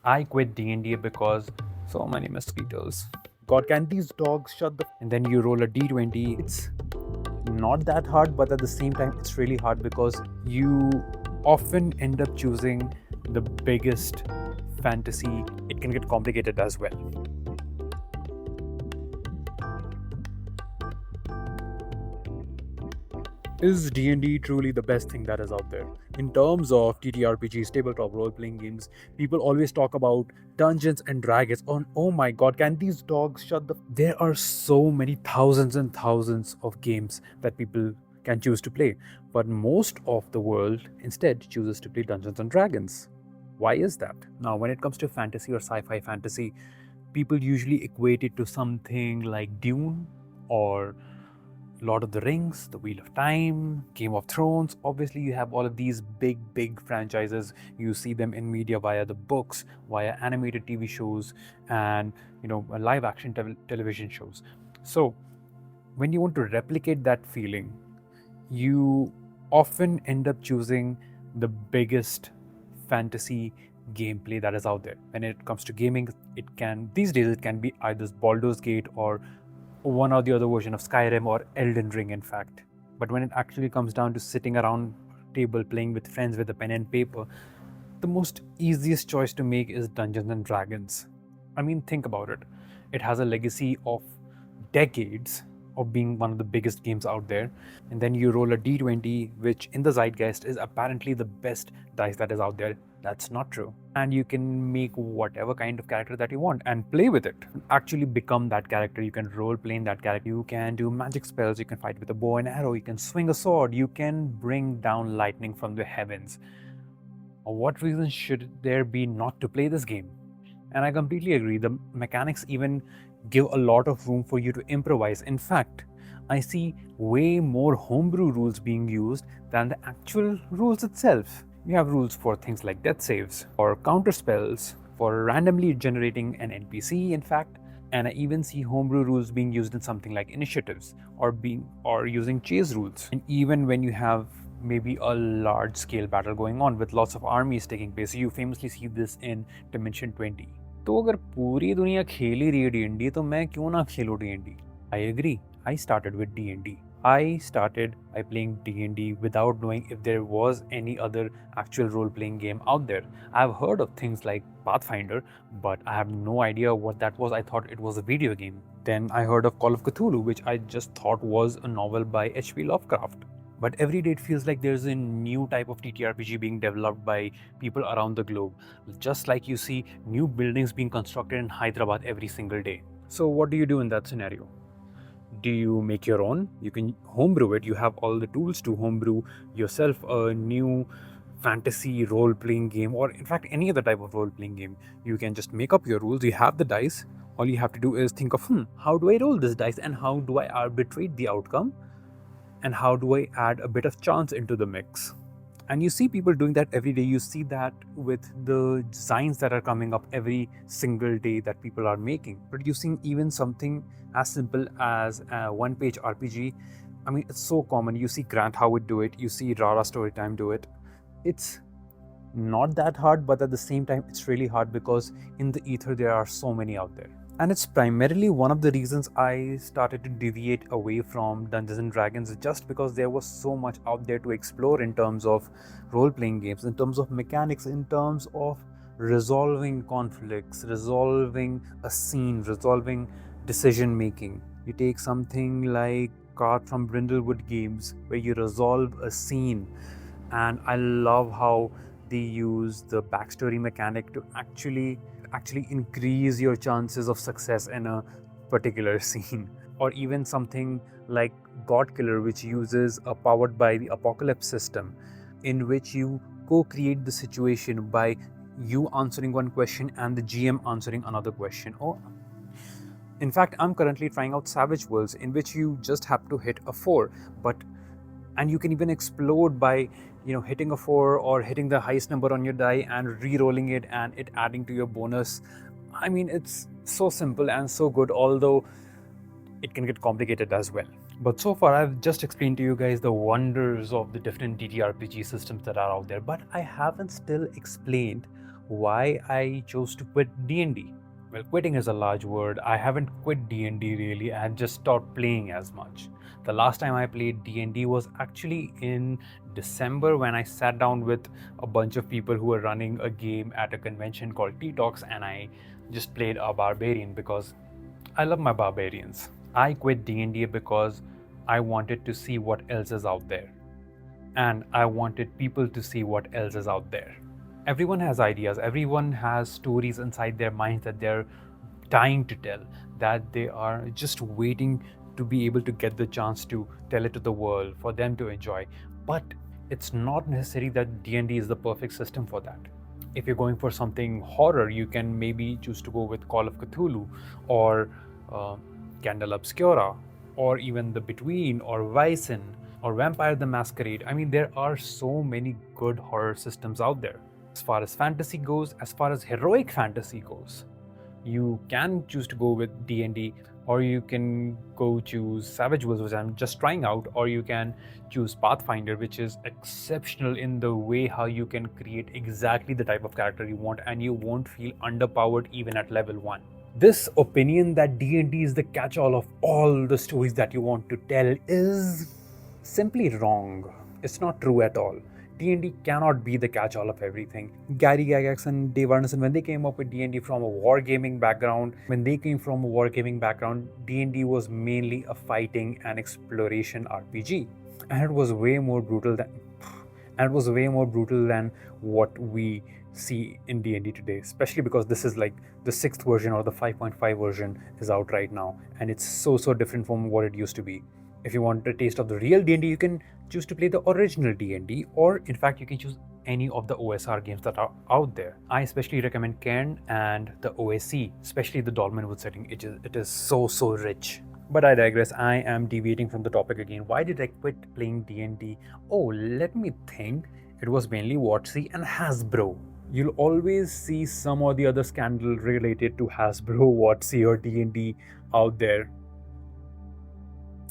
I quit D&D because so many mosquitoes. God, can these dogs shut the... And then you roll a D20. It's not that hard, but at the same time, it's really hard because you often end up choosing the biggest fantasy. It can get complicated as well. Is D&D truly the best thing that is out there? In terms of TTRPGs, tabletop role-playing games, people always talk about Dungeons and Dragons. Oh my god, can these dogs shut the... There are so many thousands and thousands of games that people can choose to play, but most of the world instead chooses to play Dungeons and Dragons. Why is that? Now, when it comes to fantasy or sci-fi fantasy, people usually equate it to something like Dune or Lord of the Rings, The Wheel of Time, Game of Thrones. Obviously, you have all of these big franchises. You see them in media via the books, via animated TV shows, and live action television shows. So, when you want to replicate that feeling, you often end up choosing the biggest fantasy gameplay that is out there. When it comes to gaming, these days it can be either Baldur's Gate or one or the other version of Skyrim or Elden Ring, in fact. But when it actually comes down to sitting around table playing with friends with a pen and paper, the most easiest choice to make is Dungeons and Dragons. I mean, think about it. It has a legacy of decades of being one of the biggest games out there. And then you roll a d20, which in the zeitgeist is apparently the best dice that is out there. That's not true. And you can make whatever kind of character that you want and play with it. Actually become that character. You can role play in that character. You can do magic spells. You can fight with a bow and arrow. You can swing a sword. You can bring down lightning from the heavens. What reason should there be not to play this game? And I completely agree. The mechanics even give a lot of room for you to improvise. In fact, I see way more homebrew rules being used than the actual rules itself. You have rules for things like death saves, or counter spells, for randomly generating an NPC, in fact, and I even see homebrew rules being used in something like initiatives or using chase rules. And even when you have maybe a large scale battle going on with lots of armies taking place, you famously see this in Dimension 20. तो अगर पूरी दुनिया खेल ही रही है D&D, तो मैं क्यों ना खेलूं D&D? I agree. I started with D&D. I started by playing D&D without knowing if there was any other actual role-playing game out there. I've heard of things like Pathfinder, but I have no idea what that was. I thought it was a video game. Then I heard of Call of Cthulhu, which I just thought was a novel by H.P. Lovecraft. But every day it feels like there's a new type of TTRPG being developed by people around the globe. Just like you see new buildings being constructed in Hyderabad every single day. So what do you do in that scenario? Do you make your own? You can homebrew it. You have all the tools to homebrew yourself a new fantasy role-playing game, or in fact any other type of role-playing game. You can just make up your rules. You have the dice. All you have to do is think of, how do I roll this dice and how do I arbitrate the outcome? And how do I add a bit of chance into the mix? And you see people doing that every day. You see that with the designs that are coming up every single day that people are making. Producing even something as simple as a one-page RPG. I mean, it's so common. You see Grant Howard do it. You see Rara Storytime do it. It's not that hard, but at the same time, it's really hard because in the ether, there are so many out there. And it's primarily one of the reasons I started to deviate away from Dungeons and Dragons, just because there was so much out there to explore in terms of role-playing games, in terms of mechanics, in terms of resolving conflicts, resolving a scene, resolving decision making. You take something like Card from Brindlewood Games, where you resolve a scene, and I love how they use the backstory mechanic to actually increase your chances of success in a particular scene. Or even something like God Killer, which uses a powered by the apocalypse system, in which you co-create the situation by you answering one question and the GM answering another question. Or in fact, I'm currently trying out Savage Worlds, in which you just have to hit a 4, and you can even explode by hitting a 4 or hitting the highest number on your die and re-rolling it and it adding to your bonus. I mean, it's so simple and so good, although it can get complicated as well. But so far, I've just explained to you guys the wonders of the different TTRPG systems that are out there, but I haven't still explained why I chose to quit D&D. Well, quitting is a large word. I haven't quit D&D really. I have just stopped playing as much. The last time I played D&D was actually in December when I sat down with a bunch of people who were running a game at a convention called T-Talks, and I just played a barbarian because I love my barbarians. I quit D&D because I wanted to see what else is out there. And I wanted people to see what else is out there. Everyone has ideas, everyone has stories inside their minds that they're dying to tell, that they are just waiting to be able to get the chance to tell it to the world for them to enjoy. But it's not necessary that D&D is the perfect system for that. If you're going for something horror, you can maybe choose to go with Call of Cthulhu or uh, Candle Obscura or even The Between or Vysen or Vampire the Masquerade. I mean, there are so many good horror systems out there. As far as fantasy goes, as far as heroic fantasy goes, you can choose to go with D&D, or you can go choose Savage Worlds, which I'm just trying out, or you can choose Pathfinder, which is exceptional in the way how you can create exactly the type of character you want and you won't feel underpowered even at level 1. This opinion that D&D is the catch-all of all the stories that you want to tell is simply wrong. It's not true at all. D&D cannot be the catch-all of everything. Gary Gygax and Dave Arneson, when they came up with D&D from a wargaming background, D&D was mainly a fighting and exploration RPG, and it was way more brutal than what we see in D&D today, especially because this is like the 6th version or the 5.5 version is out right now, and it's so different from what it used to be. If you want a taste of the real D&D, you can choose to play the original D&D, or in fact you can choose any of the OSR games that are out there. I especially recommend Cairn and the OSC, especially the Dolmenwood setting. It is so rich. But I digress. I am deviating from the topic again. Why did I quit playing D&D? Oh, let me think. It was mainly WotC and Hasbro. You'll always see some or the other scandal related to Hasbro, WotC, or D&D out there.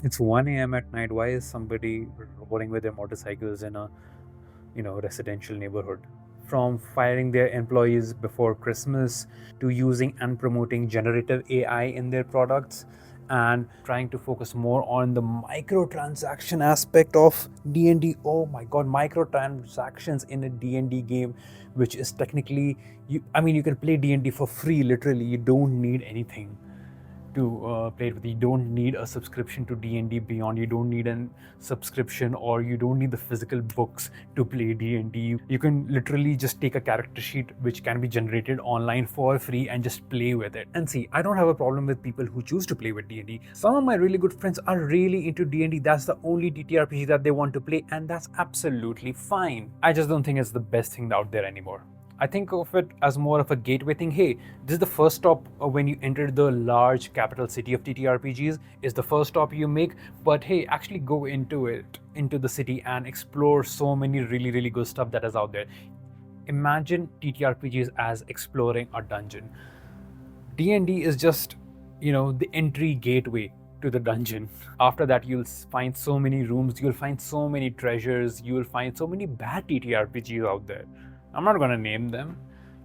It's 1 a.m. at night. Why is somebody rolling with their motorcycles in a residential neighborhood? From firing their employees before Christmas to using and promoting generative AI in their products and trying to focus more on the microtransaction aspect of D&D. Oh my god, microtransactions in a D&D game, which is technically you can play D&D for free. Literally, you don't need anything to play it with. You don't need a subscription to D&D Beyond. You don't need a subscription, or you don't need the physical books to play D&D. You can literally just take a character sheet which can be generated online for free and just play with it. And see, I don't have a problem with people who choose to play with D&D. Some of my really good friends are really into D&D. That's the only TTRPG that they want to play, and that's absolutely fine. I just don't think it's the best thing out there anymore. I think of it as more of a gateway thing. Hey, this is the first stop when you enter the large capital city of TTRPGs. Is the first stop you make, but hey, actually go into the city and explore so many really good stuff that is out there. Imagine TTRPGs as exploring a dungeon. D&D is just, the entry gateway to the dungeon. After that, you'll find so many rooms, you'll find so many treasures, you'll find so many bad TTRPGs out there. I'm not gonna name them.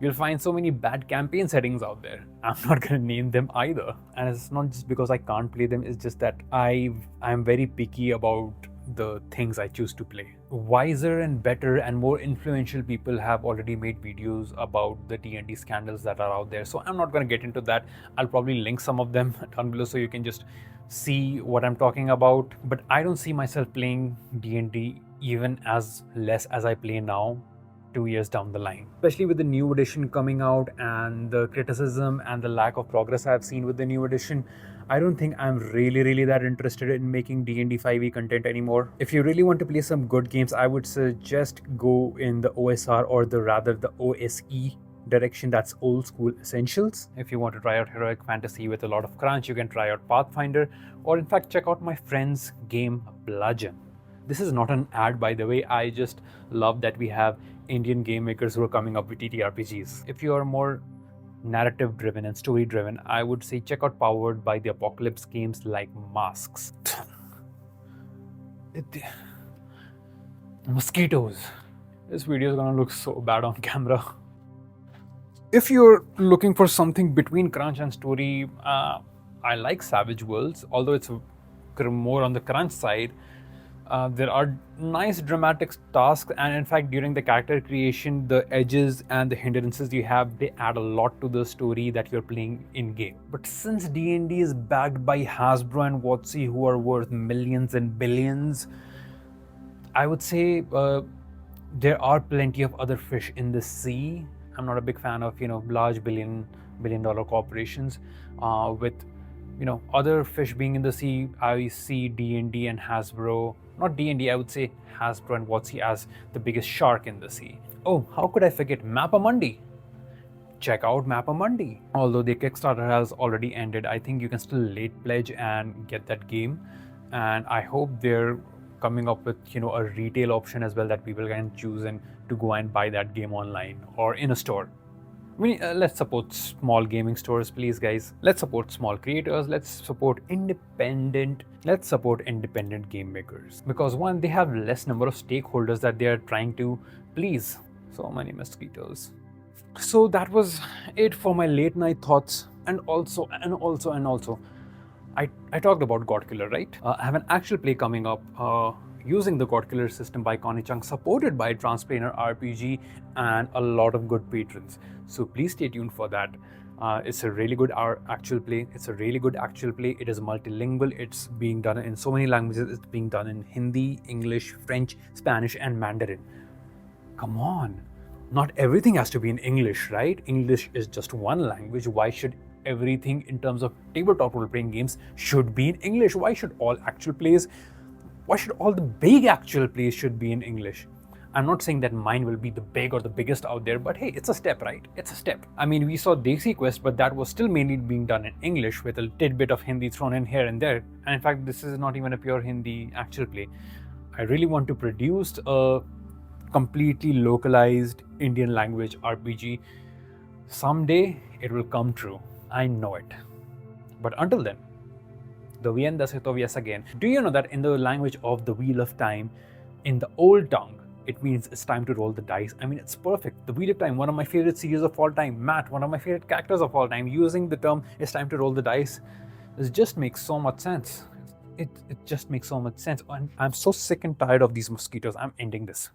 You'll find so many bad campaign settings out there. I'm not gonna name them either. And it's not just because I can't play them, it's just that I'm very picky about the things I choose to play. Wiser and better and more influential people have already made videos about the D&D scandals that are out there, so I'm not going to get into that. I'll probably link some of them down below so you can just see what I'm talking about. But I don't see myself playing D&D even as less as I play now 2 years down the line, especially with the new edition coming out and the criticism and the lack of progress I've seen with the new edition. I don't think I'm really that interested in making D&D 5e content anymore. If you really want to play some good games, I would suggest go in the OSR or the OSE direction. That's old school essentials. If you want to try out heroic fantasy with a lot of crunch, you can try out Pathfinder, or in fact check out my friend's game Bludgeon. This is not an ad, by the way. I just love that we have Indian game makers who are coming up with TTRPGs. If you are more narrative driven and story driven, I would say check out Powered by the Apocalypse games like Masks. Mosquitoes. This video is gonna look so bad on camera. If you're looking for something between crunch and story, I like Savage Worlds, although it's more on the crunch side. There are nice dramatic tasks, and in fact, during the character creation, the edges and the hindrances you have, they add a lot to the story that you're playing in game. But since D&D is backed by Hasbro and WotC, who are worth millions and billions, I would say there are plenty of other fish in the sea. I'm not a big fan of large billion dollar corporations. With other fish being in the sea, I see D&D and Hasbro. Not D&D, I would say Hasbro and WotC as the biggest shark in the sea. Oh, how could I forget Mapamundi? Check out Mapamundi. Although the Kickstarter has already ended, I think you can still late pledge and get that game. And I hope they're coming up with a retail option as well that people can choose and to go and buy that game online or in a store. Let's support small gaming stores, please, guys. Let's support small creators. Let's support independent game makers, because one, they have less number of stakeholders that they are trying to please. So many mosquitoes. So that was it for my late night thoughts, and also I talked about God Killer, right? I have an actual play coming up using the God Killer system by Connie Chung, supported by Transplanar RPG and a lot of good patrons. So please stay tuned for that. It's a really good actual play. It is multilingual. It's being done in so many languages. It's being done in Hindi, English, French, Spanish, and Mandarin. Come on. Not everything has to be in English, right? English is just one language. Why should everything in terms of tabletop role-playing games should be in English? Why should all the big actual plays should be in English? I'm not saying that mine will be the big or the biggest out there, but hey, it's a step, right? It's a step. I mean, we saw Desi Quest, but that was still mainly being done in English with a tidbit of Hindi thrown in here and there. And in fact, this is not even a pure Hindi actual play. I really want to produce a completely localized Indian language RPG. Someday it will come true. I know it. But until then, the Viendas Hitovias again. Do you know that in the language of the Wheel of Time, in the old tongue, it means it's time to roll the dice? I mean, it's perfect. The Wheel of Time, one of my favorite series of all time. Matt, one of my favorite characters of all time, using the term "it's time to roll the dice." This just makes so much sense. It just makes so much sense. And I'm so sick and tired of these mosquitoes. I'm ending this.